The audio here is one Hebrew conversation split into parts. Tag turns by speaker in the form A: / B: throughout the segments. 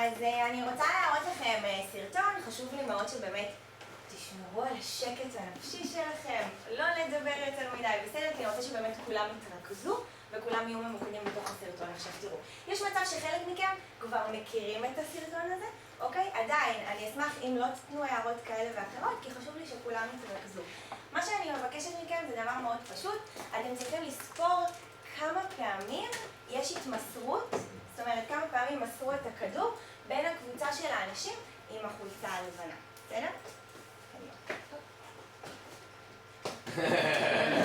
A: אז אני רוצה להראות לכם סרטון, חשוב לי מאוד שבאמת תשמרו על השקט הנפשי שלכם, לא לדבר יותר מדי, בסדר? כי אני רוצה שבאמת כולם יתרכזו וכולם יהיו ממוקדים בתוך הסרטון. עכשיו תראו, יש מצב שחלק מכם כבר מכירים את הסרטון הזה, אוקיי? עדיין, אני אשמח אם לא תתנו הערות כאלה ואחרות, כי חשוב לי שכולם יתרכזו. מה שאני מבקשת מכם זה דבר מאוד פשוט, אתם צריכים לספור כמה פעמים יש התמסרות, זאת אומרת כמה פעמים מסרו את הכדור בין הקבוצה של האנשים עם החולצה הלבנה. בסדר?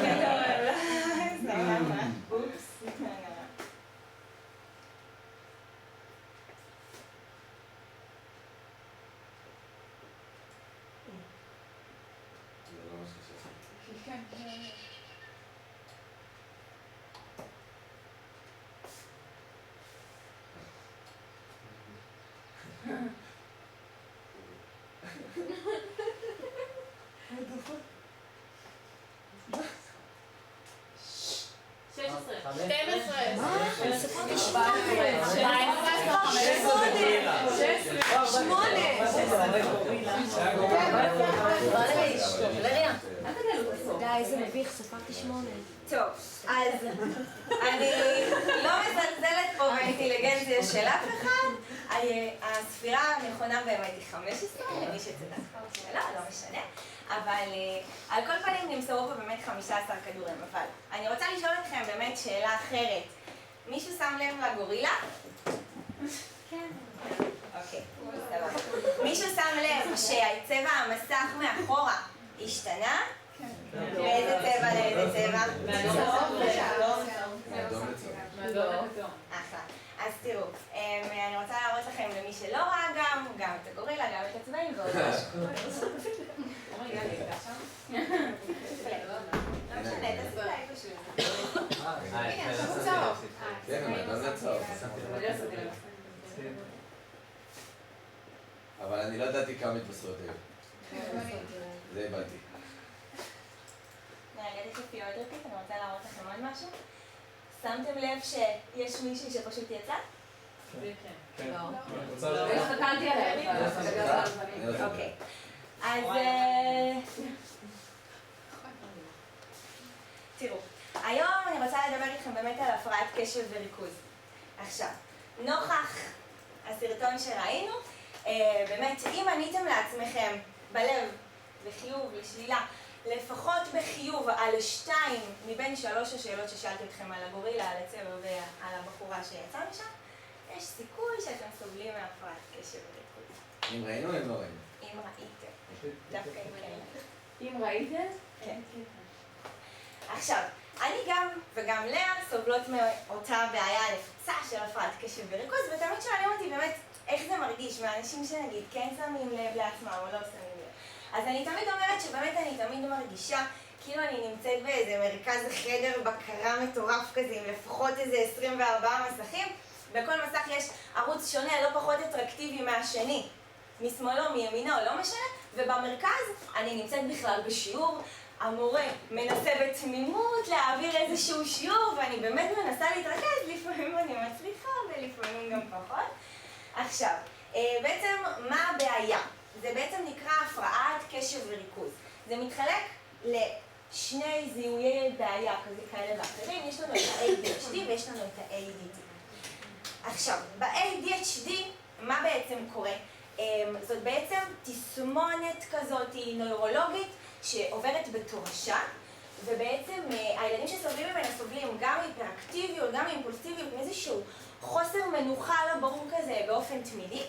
A: גדול. סבבה. אופס.
B: זה לא מה שחשבתי.
C: די, זה מביך, ספרתי 8.
A: טוב, אז אני לא מזלזלת פה באינטליגנציה של אף אחד. הספירה הנכונה באמת היא 15, למי שצדק שלא, לא משנה. אבל על כל פנים נמסרו פה באמת 15 כדורים. אבל אני רוצה לשאול אתכם באמת שאלה אחרת. מישהו שם לב לגורילה?
C: כן.
A: אוקיי, סבבה. מישהו שם לב שצבע המסך מאחורה השתנה? מאיזה צבע לאיזה צבע? אחלה. אז תראו, אני רוצה להראות לכם למי שלא ראה גם את הגורילה, גם את הצבעים ועוד משהו. לא משנה, תעשו פשוט.
B: הנה, עכשיו צהוב. כן, אבל לא צהוב. אבל אני לא ידעתי כמה מתבשרות היו. זה הבנתי.
A: רגע, תקפי עוד רפית, אני רוצה להראות לכם עוד משהו. שמתם לב שיש מישהי שפשוט יצא?
D: כן.
C: הסתכלתי עליה.
A: אוקיי. אז תראו, היום אני רוצה לדבר איתכם באמת על הפרעת קשב וריכוז. עכשיו, נוכח הסרטון שראינו, באמת, אם עניתם לעצמכם בלב, לחיוב, לשלילה, לפחות בחיוב על 2 מבין 3 השאלות ששאלתי אתכם על הגורילה, על הצבע ועל הבחורה שיצא משם, יש סיכוי שאתם סובלים מהפרעת קשב וריכוז.
B: אם ראינו או אם לא ראינו?
A: אם ראיתם. דווקא אם כן.
C: אם ראיתם?
A: כן. עכשיו, אני גם וגם לאה סובלות מאותה בעיה נפוצה של הפרעת קשב וריכוז, ותמיד שואלים אותי באמת איך זה מרגיש מהאנשים שנגיד כן שמים לב לעצמם או לא שמים לב. אז אני תמיד אומרת שבאמת אני תמיד מרגישה כאילו אני נמצאת באיזה מרכז חדר בקרה מטורף כזה עם לפחות איזה 24 מסכים. בכל מסך יש ערוץ שונה, לא פחות אטרקטיבי מהשני. משמאלו, מימינו, לא משנה. ובמרכז אני נמצאת בכלל בשיעור. המורה מנסה בתמימות להעביר איזשהו שיעור, ואני באמת מנסה להתרכז, לפעמים אני מצליחה ולפעמים גם פחות. עכשיו, בעצם מה הבעיה? זה בעצם נקרא הפרעת קשב וריכוז. זה מתחלק לשני זיהויי בעיה כאלה ואחרים. יש לנו את ה-ADHD ויש לנו את ה-ADD. עכשיו, ב-ADHD, מה בעצם קורה? זאת בעצם תסמונת כזאת נוירולוגית שעוברת בתורשה, ובעצם הילדים שסובלים ממנה סובלים גם מהיפראקטיביות, גם מאימפולסיביות, מאיזשהו חוסר מנוחה לא ברור כזה באופן תמידי.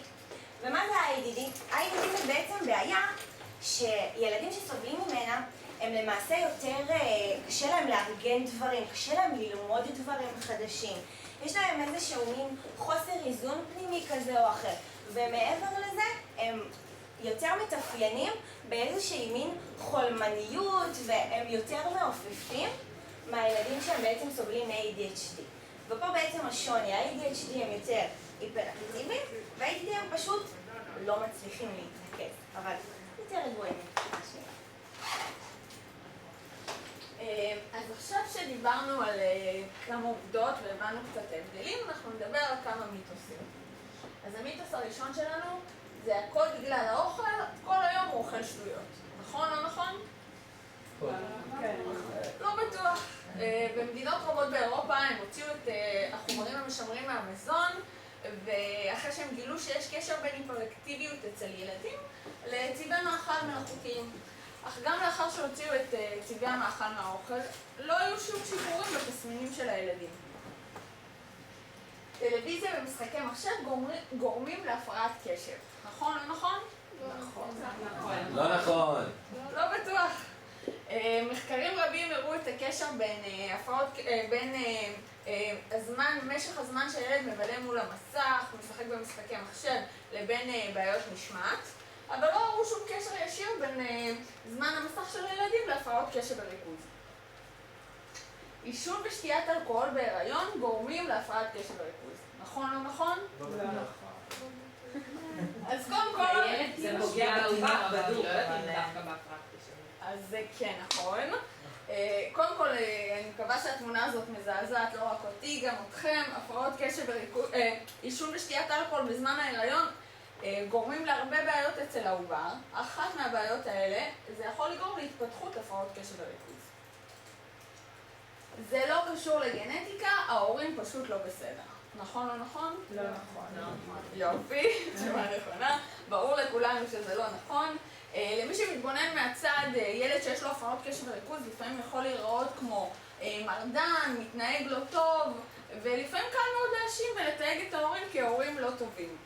A: ומה זה ה-ADD? ה-ADD זה בעצם בעיה שילדים שסובלים ממנה הם למעשה יותר קשה להם לארגן דברים, קשה להם ללמוד דברים חדשים. יש להם איזשהו מין חוסר איזון פנימי כזה או אחר. ומעבר לזה הם יותר מתאפיינים באיזושהי מין חולמניות, והם יותר מעופפים מהילדים שהם בעצם סובלים מ-ADHD. ופה בעצם השוני, ה-ADHD הם יותר היפראקטיביים, וה-ADD הם פשוט לא מצליחים להתרכז, אבל יותר רגועים.
C: אז עכשיו שדיברנו על כמה עובדות והבנו קצת הבדלים, אנחנו נדבר על כמה מיתוסים. אז המיתוס הראשון שלנו זה הכל בגלל האוכל, כל היום הוא אוכל שטויות. נכון או נכון? לא בטוח. במדינות רבות באירופה הם הוציאו את החומרים המשמרים מהמזון, ואחרי שהם גילו שיש קשר בין היפראקטיביות אצל ילדים לצבעי מאכל מלאכותיים. אך גם לאחר שהוציאו את צבעי המאכל מהאוכל, לא היו שום שיפורים בתסמינים של הילדים. טלוויזיה ומשחקי מחשב גורמים להפרעת קשב. נכון או נכון? נכון.
B: לא נכון.
C: לא בטוח. מחקרים רבים הראו את הקשר בין משך הזמן שהילד מבלה מול המסך, משחק במשחקי מחשב, לבין בעיות משמעת, אבל לא הראו שום קשר ישיר בין זמן המסך של הילדים להפרעות קשב וריכוז. עישון ושתיית אלכוהול בהיריון גורמים להפרעת קשב וריכוז. נכון או נכון?
D: לא נכון.
C: אז קודם כל...
D: זה פוגע בעובר, אבל לא יודעים דווקא בהפרעת קשב.
C: אז זה כן נכון. קודם כל, אני מקווה שהתמונה הזאת מזעזעת לא רק אותי, גם אתכם. הפרעות קשב וריכוז, עישון ושתיית אלכוהול בזמן ההיריון גורמים להרבה בעיות אצל העובר. אחת מהבעיות האלה, זה יכול לגרום להתפתחות הפרעות קשב וריכוז. זה לא קשור לגנטיקה, ההורים פשוט לא בסדר. נכון או נכון?
D: לא נכון.
C: יופי, תשובה נכונה. ברור לכולנו שזה לא נכון. למי שמתבונן מהצד, ילד שיש לו הפרעות קשב וריכוז לפעמים יכול להיראות כמו מרדן, מתנהג לא טוב, ולפעמים קל מאוד להאשים ולתייג את ההורים כהורים לא טובים.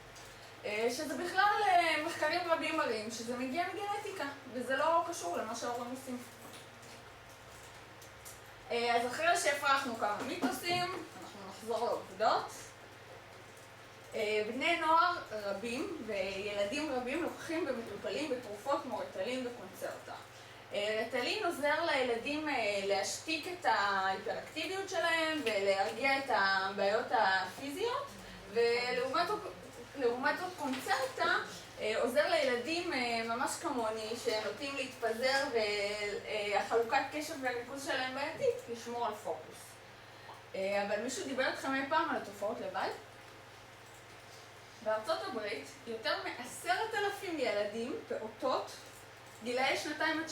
C: שזה בכלל מחקרים רבים מראים שזה מגיע מגנטיקה, וזה לא קשור למה שההורים עושים. אז אחרי שהפרחנו כמה מיתוסים, אנחנו נחזור לעובדות. בני נוער רבים וילדים רבים לוקחים ומטופלים בתרופות כמו ריטלין וקונצרטה. ריטלין עוזר לילדים להשתיק את ההיפראקטיביות שלהם ולהרגיע את הבעיות הפיזיות, ולעומת זאת קונצרטה עוזר לילדים ממש כמוני שנוטים להתפזר והחלוקת קשב והריכוז שלהם בעייתית לשמור על פוקוס. אבל מישהו דיבר אתכם אי פעם על התופעות לוואי? בארצות הברית יותר מ10,000 ילדים, פעוטות, גילאי 2 עד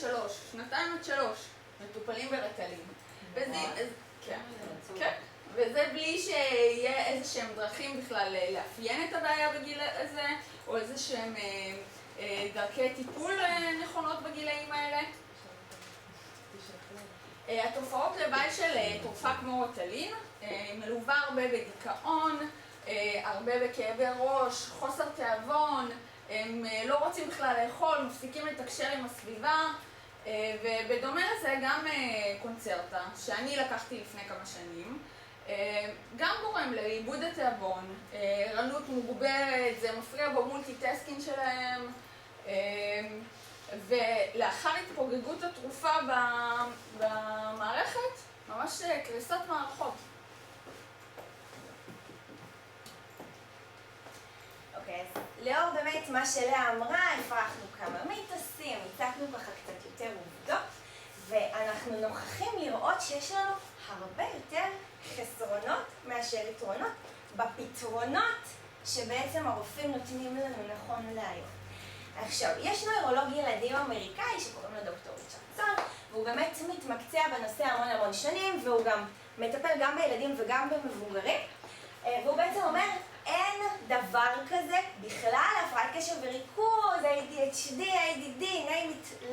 C: 3, מטופלים בריטלין. וזה בלי שיהיה איזשהם דרכים בכלל לאפיין את הבעיה בגיל הזה, או איזשהם דרכי טיפול נכונות בגילאים האלה. התופעות לוואי של תרופה כמו ריטלין מלווה הרבה בדיכאון, הרבה בכאבי ראש, חוסר תיאבון, הם לא רוצים בכלל לאכול, מפסיקים לתקשר עם הסביבה, ובדומה לזה גם קונצרטה, שאני לקחתי לפני כמה שנים, גם גורם לאיבוד התיאבון, ערנות מוגברת, זה מפריע במולטיטסקינג שלהם, ולאחר התפוגגות התרופה במערכת, ממש קריסת מערכות.
A: אוקיי, אז לאור באמת מה שלאה אמרה, הפרחנו כמה מיתוסים, הצגנו ככה קצת יותר עובדות, ואנחנו נוכחים לראות שיש לנו הרבה יותר חסרונות מאשר יתרונות בפתרונות שבעצם הרופאים נותנים לנו נכון להיום. עכשיו, יש נוירולוג ילדים אמריקאי שקוראים לו דוקטור ריצ'רדסון, והוא באמת מתמקצע בנושא המון שנים, והוא גם מטפל גם בילדים וגם במבוגרים, והוא בעצם אומר, אין דבר כזה בכלל, הפרעת קשב וריכוז, ADHD, ADD,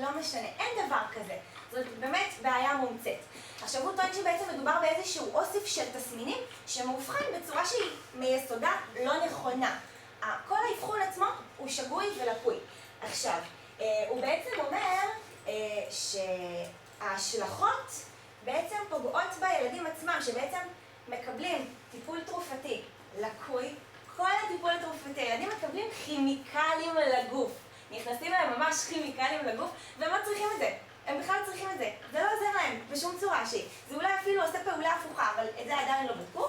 A: לא משנה, אין דבר כזה. זאת באמת בעיה מומצאת. עכשיו הוא טוען שבעצם מדובר באיזשהו אוסף של תסמינים שמאובחן בצורה שהיא מיסודה לא נכונה. כל האבחון עצמו הוא שגוי ולקוי. עכשיו, הוא בעצם אומר שההשלכות בעצם פוגעות בילדים עצמם, שבעצם מקבלים טיפול תרופתי לקוי, כל הטיפול התרופתי, ילדים מקבלים כימיקלים לגוף. נכנסים להם ממש כימיקלים לגוף, והם לא צריכים את זה. הם בכלל צריכים את זה. זה לא עוזר להם בשום צורה שהיא. זה אולי אפילו עושה פעולה הפוכה, אבל את זה עדיין לא בדקו.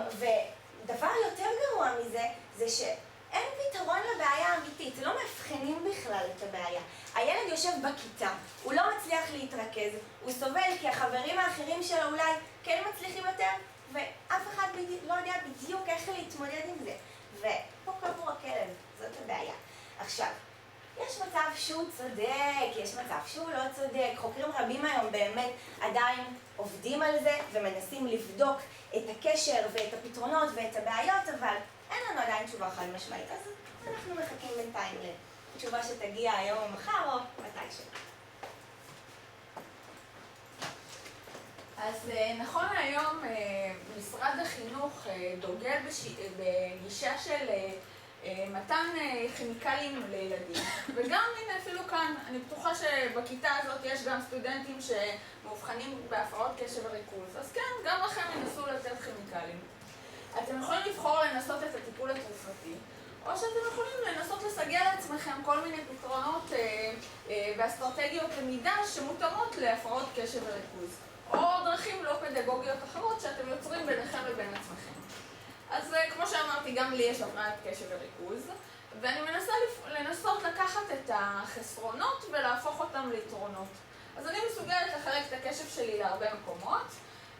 A: ודבר יותר גרוע מזה, זה שאין פתרון לבעיה האמיתית. לא מאבחנים בכלל את הבעיה. הילד יושב בכיתה, הוא לא מצליח להתרכז, הוא סובל כי החברים האחרים שלו אולי כן מצליחים יותר, ואף אחד לא יודע בדיוק איך להתמודד עם זה. ופה כל שהוא צודק, יש מצב שהוא לא צודק. חוקרים רבים היום באמת עדיין עובדים על זה ומנסים לבדוק את הקשר ואת הפתרונות ואת הבעיות, אבל אין לנו עדיין תשובה חד משמעית, אז אנחנו מחכים בינתיים לתשובה שתגיע היום או מחר או מתישהו.
C: אז נכון להיום משרד החינוך דוגל בגישה של מתן כימיקלים לילדים, וגם הנה אפילו כאן, אני בטוחה שבכיתה הזאת יש גם סטודנטים שמאובחנים בהפרעות קשב וריכוז, אז כן, גם לכם ינסו לתת כימיקלים. אתם יכולים לבחור לנסות את הטיפול התרופתי, או שאתם יכולים לנסות לסגל לעצמכם כל מיני פתרונות ואסטרטגיות למידה שמותאמות להפרעות קשב וריכוז, או דרכים לא פדגוגיות אחרות שאתם יוצרים ביניכם לבין עצמכם. אז כמו שאמרתי, גם לי יש הפרעת קשב וריכוז, ואני מנסה לנסות לקחת את החסרונות ולהפוך אותם ליתרונות. אז אני מסוגלת לחלק את הקשב שלי להרבה מקומות,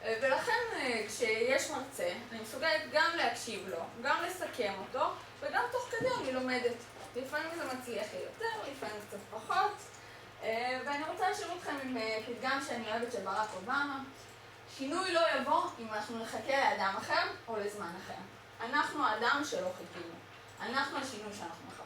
C: ולכן כשיש מרצה, אני מסוגלת גם להקשיב לו, גם לסכם אותו, וגם תוך כדי אני לומדת. לפעמים זה מצליח לי יותר, לפעמים קצת פחות. ואני רוצה לשאול אתכם עם פתגם שאני אוהבת של ברק אובמה. שינוי לא יבוא אם אנחנו נחכה לאדם אחר או לזמן אחר. אנחנו האדם שלא חיכינו. אנחנו השינוי שאנחנו מחפשים.